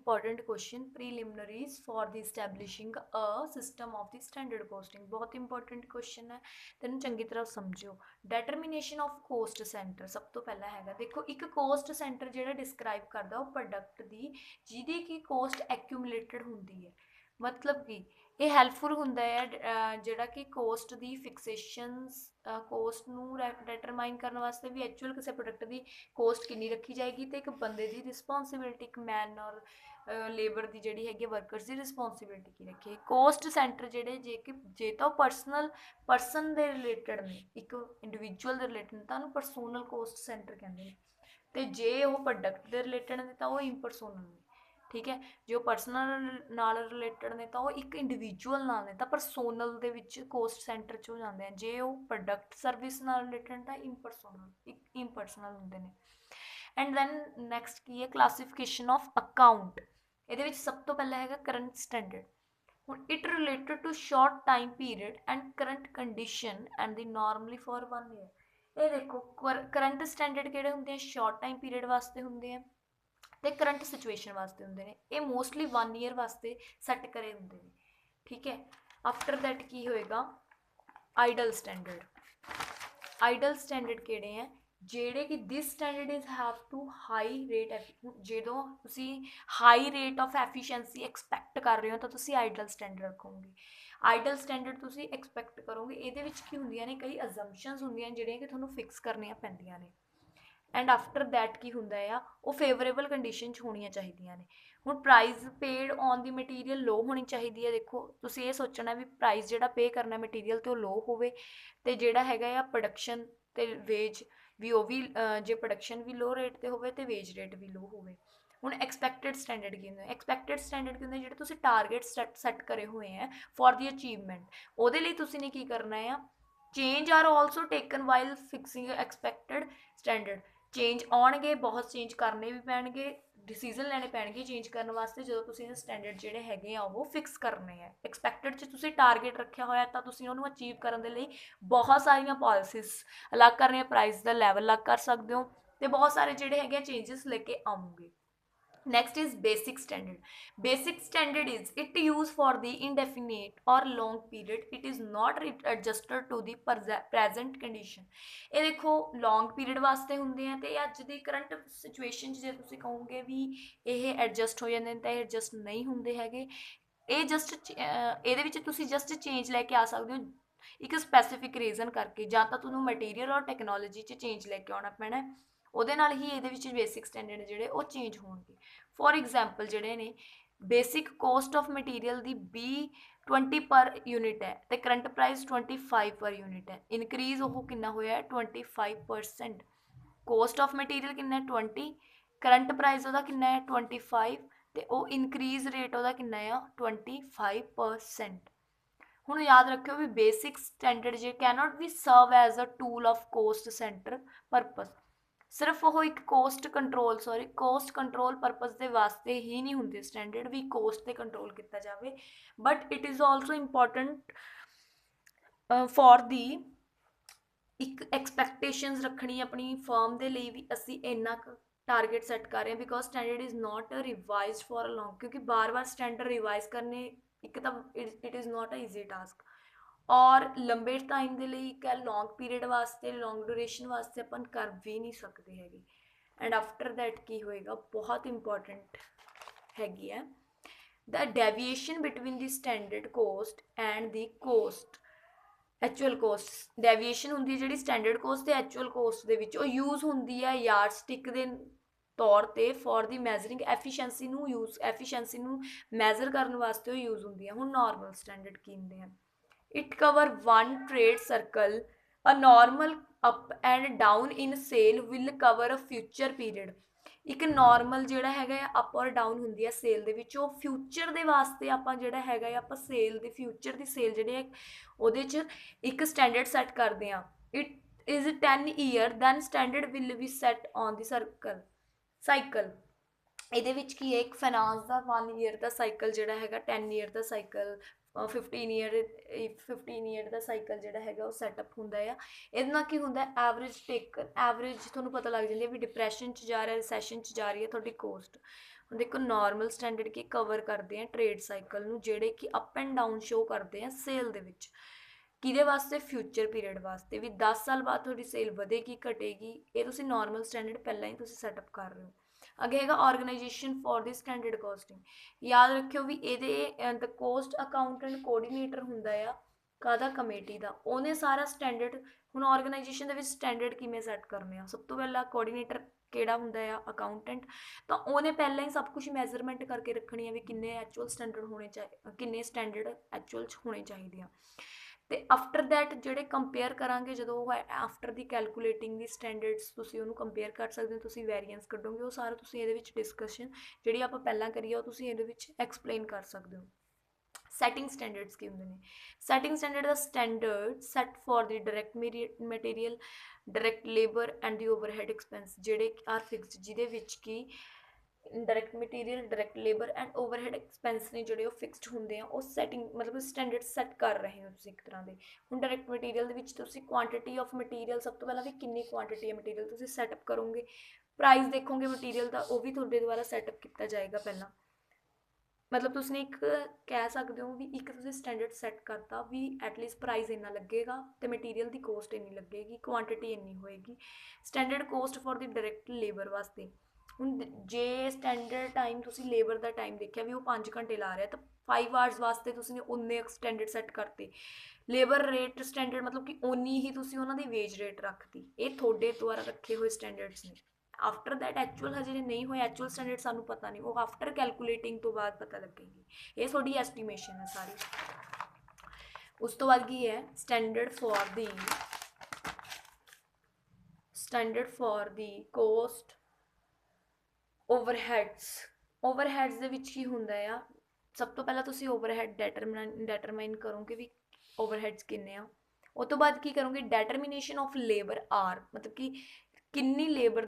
Important question preliminaries for the establishing a system of the standard costing. बहुत important question है, तेन चंगी तरह समझो। डेटरमीनेशन ऑफ कोस्ट सेंटर सब तो पहला हैगा, देखो एक कोस्ट सेंटर जो डिस्क्राइब करता वो प्रोडक्ट की जिहदी की कोस्ट एक्यूमुलेटेड होंगी है। मतलब कि ये हैल्पफुल होंदा है जिहड़ा कि कोस्ट की फिक्सेशनस कोस्ट नूं डिटरमाइन करने वास्ते भी एक्चुअल किसी प्रोडक्ट की कोस्ट कितनी रखी जाएगी, तो एक बंदे की रिस्पोंसिबिलिटी एक मैन और लेबर की जिहड़ी हैगी वर्करस की रिस्पोंसिबिलिटी की रखी। कोस्ट सेंटर जिहड़े जे तो परसनल परसन के रिलेटेड ने, एक इंडिविजुअल के रिलेटेड तो उन्होंने परसोनल कोस्ट सेंटर कहते हैं, तो जे वो प्रोडक्ट के रिलेटेड ने तो वो इंपरसोनल ने। ठीक है, जो परसनल नाल रिलेटेड ने तो एक इंडिविजुअल नाल ने तो परसोनल दे विच कोस्ट सेंटर च हो जाते हैं। जे वो प्रोडक्ट सर्विस नाल रिलेटेड तो इंपरसोनल एक इंपरसनल होंगे ने। एंड दैन नैक्सट की है क्लासीफिकेशन ऑफ अकाउंट। ये सब तो पहला है करंट स्टैंडर्ड। हुण it related to short time period and current condition and the normally for 1 year. ये देखो करंट स्टैंडर्ड किहड़े हुंदे हैं, शॉर्ट टाइम पीरियड वास्ते हुंदे हैं ते करंट सिचुएशन वास्ते हुंदे ने। ये मोस्टली 1 ईयर वास्ते सैट करे हुंदे ने। ठीक है, आफ्टर दैट की होएगा आइडल स्टैंडर्ड। आइडल स्टैंडर्ड किहड़े हैं, ਜਿਹੜੇ कि this standard is have to high rate ਜਦੋਂ ਤੁਸੀਂ high rate of efficiency expect कर रहे हो तो ਤੁਸੀਂ आइडल स्टैंडर्ड रखोगे। आइडल स्टैंडर्ड ਤੁਸੀਂ एक्सपैक्ट करोगे, ਇਹਦੇ ਵਿੱਚ ਕੀ ਹੁੰਦੀਆਂ ਨੇ, ਕਈ ਅਜ਼ੰਪਸ਼ਨਸ ਹੁੰਦੀਆਂ ਜਿਹੜੀਆਂ ਕਿ ਤੁਹਾਨੂੰ ਫਿਕਸ ਕਰਨੀਆਂ ਪੈਂਦੀਆਂ ਨੇ। एंड आफ्टर दैट की होंदा आ वो फेवरेबल कंडीशन च होनियां चाहिए ने। हुण price paid on the material low होनी चाहिए है। देखो तुसीं ये सोचना भी प्राइस जिहड़ा पे करना मटीरियल तो लो होवे ते जिहड़ा हैगा आ प्रोडक्शन ते वेज भी वो भी जे प्रोडक्शन भी लो रेट ते होवे ते वेज रेट भी लो होवे। हुण एक्सपैक्टेड स्टैंडर्ड की होंदे, एक्सपैक्टेड स्टैंडर्ड की होंदे जिहड़े तुसीं टारगेट सैट करे हुए हैं फॉर दी अचीवमेंट। उहदे लई तुसीं ने की करना है, change are also taken while fixing expected standard. Change आउणगे, बहुत चेंज करने भी पैणगे, डिसीजन लैने पैणगे चेंज करने वास्ते जो तुसीं स्टैंडर्ड जिहड़े हैगे आ वो फिक्स करने हैं। एक्सपैक्टेड च तुसीं टारगेट रखिया होया तो तुसीं उहनूं अचीव करन दे लई बहुत सारियां पॉलिसीज अलग करने, प्राइस का लैवल अलग कर सकते हो तो बहुत सारे जिहड़े हैगे चेंजिस लेके आऊँगे। Next is basic standard. Basic standard is it use for the indefinite or long period, it is not adjusted to the present condition. ये देखो लॉन्ग पीरियड वास्ते होंगे हैं तो अज की करंट सिचुएशन जे तुसीं कहोगे भी ये एडजस्ट हो जाते हैं तो एडजस्ट नहीं होंगे हैगे। ये जस्ट ये जस्ट चेंज लैके आ सकते हो एक स्पैसीफिक रीजन करके, ਜਾਂ ਤਾਂ ਤੁਹਾਨੂੰ मटीरियल और टैक्नोलॉजी च चेंज लैके आना पैना, ਉਹਦੇ ਨਾਲ ਹੀ ਇਹਦੇ ਵਿੱਚ ਬੇਸਿਕ ਸਟੈਂਡਰਡ ਜਿਹੜੇ ਉਹ ਚੇਂਜ ਹੋਣਗੇ। ਫੋਰ ਐਗਜ਼ਾਮਪਲ ਜਿਹੜੇ ਨੇ ਬੇਸਿਕ ਕੋਸਟ ਆਫ ਮਟੀਰੀਅਲ ਦੀ 20 ਪਰ ਯੂਨਿਟ ਹੈ ਤੇ ਕਰੰਟ ਪ੍ਰਾਈਸ 25 ਪਰ ਯੂਨਿਟ ਹੈ। ਇਨਕਰੀਜ਼ ਉਹ ਕਿੰਨਾ ਹੋਇਆ ਹੈ 25%। ਕੋਸਟ ਆਫ ਮਟੀਰੀਅਲ ਕਿੰਨਾ ਹੈ 20, ਕਰੰਟ ਪ੍ਰਾਈਸ ਉਹਦਾ ਕਿੰਨਾ ਹੈ 25 ਤੇ ਉਹ ਇਨਕਰੀਜ਼ ਰੇਟ ਉਹਦਾ ਕਿੰਨਾ ਆ 25%। ਹੁਣ याद रखियो भी बेसिक स्टैंडर्ड जे कैनॉट भी serve as a tool of cost centre purpose. सिर्फ वो एक कोस्ट कंट्रोल परपस के वास्ते ही नहीं होंगे स्टैंडर्ड भी कोस्ट से कंट्रोल किया जाए, but it is also important for the एक एक्सपैक्टेशनस रखनी अपनी फर्म के लिए भी असी इन्ना टारगेट सैट कर रहे हैं, because standard is not revise for a long, क्योंकि बार बार स्टैंडर्ड रिवाइज करने एक तो it is not a easy task और लंबे टाइम के लिए एक लॉन्ग पीरियड वास्ते लॉन्ग ड्यूरेशन वास्ते अपन कर भी नहीं सकते हैगे। एंड आफ्टर दैट की होएगा बहुत इंपॉर्टेंट हैगी है the deviation between the standard cost and the cost actual cost. Deviation होंगी जी स्टैंडर्ड कोस्ट तो एक्चुअल कोस्ट के यूज़ होंगी है यार्ड स्टिक के तौर पर for the measuring efficiency measure करने वास्ते यूज़ होंगी है। हुण नॉर्मल स्टैंडर्ड की होंगे हैं, it cover one trade circle, a normal up and down in sale will cover a future period. एक नॉर्मल जिहड़ा हैगा अप और डाउन होंदी है सेल दे विच, ओह फ्यूचर दे वास्ते आपां जिहड़ा हैगा आपां सेल दे फ्यूचर दी सेल जिहड़ी है ਉਹਦੇ 'ਚ ਇੱਕ ਸਟੈਂਡਰਡ ਸੈੱਟ ਕਰਦੇ ਹਾਂ। It is 10 year then standard will be set on the cycle. ਇਹਦੇ ਵਿੱਚ ਕੀ ਹੈ ਇੱਕ ਫਾਈਨਾਂਸ ਦਾ 1 ਈਅਰ ਦਾ ਸਾਈਕਲ ਜਿਹੜਾ ਹੈਗਾ 10 ਈਅਰ ਦਾ ਸਾਈਕਲ 15 ਈਅਰ ਦਾ ਸਾਈਕਲ ਜਿਹੜਾ ਹੈਗਾ ਉਹ ਸੈਟਅਪ ਹੁੰਦਾ ਆ। ਇਹਦੇ ਨਾਲ ਕੀ ਹੁੰਦਾ ਐਵਰੇਜ ਤੁਹਾਨੂੰ ਪਤਾ ਲੱਗ ਜਾਂਦੀ ਹੈ ਵੀ ਡਿਪਰੈਸ਼ਨ 'ਚ ਜਾ ਰਿਹਾ, ਰਿਸੈਸ਼ਨ 'ਚ ਜਾ ਰਹੀ ਹੈ ਤੁਹਾਡੀ ਕੋਸਟ। ਦੇਖੋ ਨਾਰਮਲ ਸਟੈਂਡਰਡ ਕੀ ਕਵਰ ਕਰਦੇ ਆ ਟ੍ਰੇਡ ਸਾਈਕਲ ਨੂੰ, ਜਿਹੜੇ ਕਿ ਅਪ ਐਂਡ ਡਾਊਨ ਸ਼ੋ ਕਰਦੇ ਆ ਸੇਲ ਦੇ ਵਿੱਚ। ਕਿਹਦੇ ਵਾਸਤੇ? ਫਿਊਚਰ ਪੀਰੀਅਡ ਵਾਸਤੇ, ਵੀ 10 ਸਾਲ ਬਾਅਦ ਤੁਹਾਡੀ ਸੇਲ ਵਧੇਗੀ ਘਟੇਗੀ, ਇਹ ਤੁਸੀਂ ਨਾਰਮਲ ਸਟੈਂਡਰਡ ਪਹਿਲਾਂ ਹੀ ਤੁਸੀਂ ਸੈਟਅਪ ਕਰ ਰਹੇ ਹੋ। ਅੱਗੇ ਹੈਗਾ organisation for the standard costing. ਯਾਦ ਰੱਖਿਓ ਵੀ ਇਹਦੇ ਕੋਸਟ ਅਕਾਊਂਟੈਂਟ ਕੋਆਰਡੀਨੇਟਰ ਹੁੰਦਾ ਆ ਕਾਹਦਾ? ਕਮੇਟੀ ਦਾ। ਉਹਨੇ ਸਾਰਾ ਸਟੈਂਡਰਡ, ਹੁਣ ਆਰਗੇਨਾਈਜੇਸ਼ਨ ਦੇ ਵਿੱਚ ਸਟੈਂਡਰਡ ਕਿਵੇਂ ਸੈੱਟ ਕਰਨੇ ਆ? ਸਭ ਤੋਂ ਪਹਿਲਾਂ ਕੋਆਰਡੀਨੇਟਰ ਕਿਹੜਾ ਹੁੰਦਾ ਆ? ਅਕਾਊਂਟੈਂਟ। ਤਾਂ ਉਹਨੇ ਪਹਿਲਾਂ ਹੀ ਸਭ ਕੁਝ ਮੈਜ਼ਰਮੈਂਟ ਕਰਕੇ ਰੱਖਣੀ ਆ ਵੀ ਕਿੰਨੇ ਐਕਚੁਅਲ ਸਟੈਂਡਰਡ ਹੋਣੇ ਚਾਹੀਦੇ, ਕਿੰਨੇ ਸਟੈਂਡਰਡ ਐਕਚੁਅਲ 'ਚ ਹੋਣੇ ਚਾਹੀਦੇ ਆ। ਤੇ ਆਫਟਰ ਦੈਟ ਜਿਹੜੇ ਕੰਪੇਅਰ ਕਰਾਂਗੇ, ਜਦੋਂ ਉਹ ਆਫਟਰ ਦੀ ਕੈਲਕੂਲੇਟਿੰਗ ਦੀ ਸਟੈਂਡਰਡਸ ਤੁਸੀਂ ਉਹਨੂੰ ਕੰਪੇਅਰ ਕਰ ਸਕਦੇ ਹੋ, ਤੁਸੀਂ ਵੈਰੀਐਂਸ ਕੱਢੋਗੇ, ਉਹ ਸਾਰਾ ਤੁਸੀਂ ਇਹਦੇ ਵਿੱਚ ਡਿਸਕਸ਼ਨ ਜਿਹੜੀ ਆਪਾਂ ਪਹਿਲਾਂ ਕਰੀ ਆ ਉਹ ਤੁਸੀਂ ਇਹਦੇ ਵਿੱਚ ਐਕਸਪਲੇਨ ਕਰ ਸਕਦੇ ਹੋ। ਸੈਟਿੰਗ ਸਟੈਂਡਰਡਸ ਕੀ ਹੁੰਦੇ ਨੇ? Setting standard the standard set for the direct material, direct labour and the overhead expense, ਜਿਹੜੇ ਆਰ ਫਿਕਸਡ, ਜਿਹਦੇ ਵਿੱਚ ਕਿ direct material, direct labour and overhead expense ਨੇ ਜਿਹੜੇ ਉਹ ਫਿਕਸਡ ਹੁੰਦੇ ਆ। ਉਹ ਸੈਟਿੰਗ ਮਤਲਬ ਸਟੈਂਡਰਡ ਸੈੱਟ ਕਰ ਰਹੇ ਹੋ ਤੁਸੀਂ ਇੱਕ ਤਰ੍ਹਾਂ ਦੇ। ਹੁਣ ਡਾਇਰੈਕਟ ਮਟੀਰੀਅਲ ਦੇ ਵਿੱਚ ਤੁਸੀਂ ਕੁਆਂਟੀਟੀ ਆਫ ਮਟੀਰੀਅਲ, ਸਭ ਤੋਂ ਪਹਿਲਾਂ ਵੀ ਕਿੰਨੀ ਕੁਆਂਟੀਟੀ ਹੈ ਮਟੀਰੀਅਲ ਤੁਸੀਂ ਸੈਟਅਪ ਕਰੋਗੇ। ਪ੍ਰਾਈਸ ਦੇਖੋਗੇ ਮਟੀਰੀਅਲ ਦਾ, ਉਹ ਵੀ ਤੁਹਾਡੇ ਦੁਆਰਾ ਸੈਟਅਪ ਕੀਤਾ ਜਾਏਗਾ ਪਹਿਲਾਂ। ਮਤਲਬ ਤੁਸੀਂ ਇੱਕ ਕਹਿ ਸਕਦੇ ਹੋ ਵੀ ਇੱਕ ਤੁਸੀਂ ਸਟੈਂਡਰਡ ਸੈੱਟ ਕਰਤਾ ਵੀ ਐਟਲੀਸਟ ਪ੍ਰਾਈਸ ਇੰਨਾ ਲੱਗੇਗਾ ਅਤੇ ਮਟੀਰੀਅਲ ਦੀ ਕੋਸਟ ਇੰਨੀ ਲੱਗੇਗੀ, ਕੁਆਂਟੀਟੀ ਇੰਨੀ ਹੋਏਗੀ। Standard cost for the direct labour ਵਾਸਤੇ, ਹੁਣ ਜੇ ਸਟੈਂਡਰਡ ਟਾਈਮ ਤੁਸੀਂ ਲੇਬਰ ਦਾ ਟਾਈਮ ਦੇਖਿਆ ਵੀ ਉਹ 5 ਘੰਟੇ ਲਾ ਰਿਹਾ, ਤਾਂ 5 ਆਵਰਸ ਵਾਸਤੇ ਤੁਸੀਂ ਉਨੇ ਸਟੈਂਡਰਡ ਸੈੱਟ ਕਰਤੇ। ਲੇਬਰ ਰੇਟ ਸਟੈਂਡਰਡ ਮਤਲਬ ਕਿ ਓਨੀ ਹੀ ਤੁਸੀਂ ਉਹਨਾਂ ਦੀ ਵੇਜ ਰੇਟ ਰੱਖਤੀ। ਇਹ ਤੁਹਾਡੇ ਦੁਆਰਾ ਰੱਖੇ ਹੋਏ ਸਟੈਂਡਰਡਸ ਨੇ। ਆਫਟਰ ਦੈਟ ਐਕਚੁਅਲ ਹਜੇ ਨਹੀਂ ਹੋਏ, ਐਕਚੁਅਲ ਸਟੈਂਡਰਡ ਸਾਨੂੰ ਪਤਾ ਨਹੀਂ, ਉਹ ਆਫਟਰ ਕੈਲਕੂਲੇਟਿੰਗ ਤੋਂ ਬਾਅਦ ਪਤਾ ਲੱਗੇਗੀ। ਇਹ ਤੁਹਾਡੀ ਐਸਟੀਮੇਸ਼ਨ ਹੈ ਸਾਰੀ। ਉਸ ਤੋਂ ਬਾਅਦ ਕੀ ਹੈ? Standard for the cost overheads. Overheads ਦੇ ਵਿੱਚ ਕੀ ਹੁੰਦਾ ਆ? ਸਭ ਤੋਂ ਪਹਿਲਾਂ ਤੁਸੀਂ ਓਵਰਹੈਡ ਡੈਟਰਮਾਈਨ ਕਰੋਗੇ ਵੀ ਓਵਰਹੈਡਸ ਕਿੰਨੇ ਆ। ਉਹ ਤੋਂ ਬਾਅਦ ਕੀ ਕਰੋਗੇ? ਡੈਟਰਮੀਨੇਸ਼ਨ ਆਫ ਲੇਬਰ ਆਰ, ਮਤਲਬ ਕਿ ਕਿੰਨੀ ਲੇਬਰ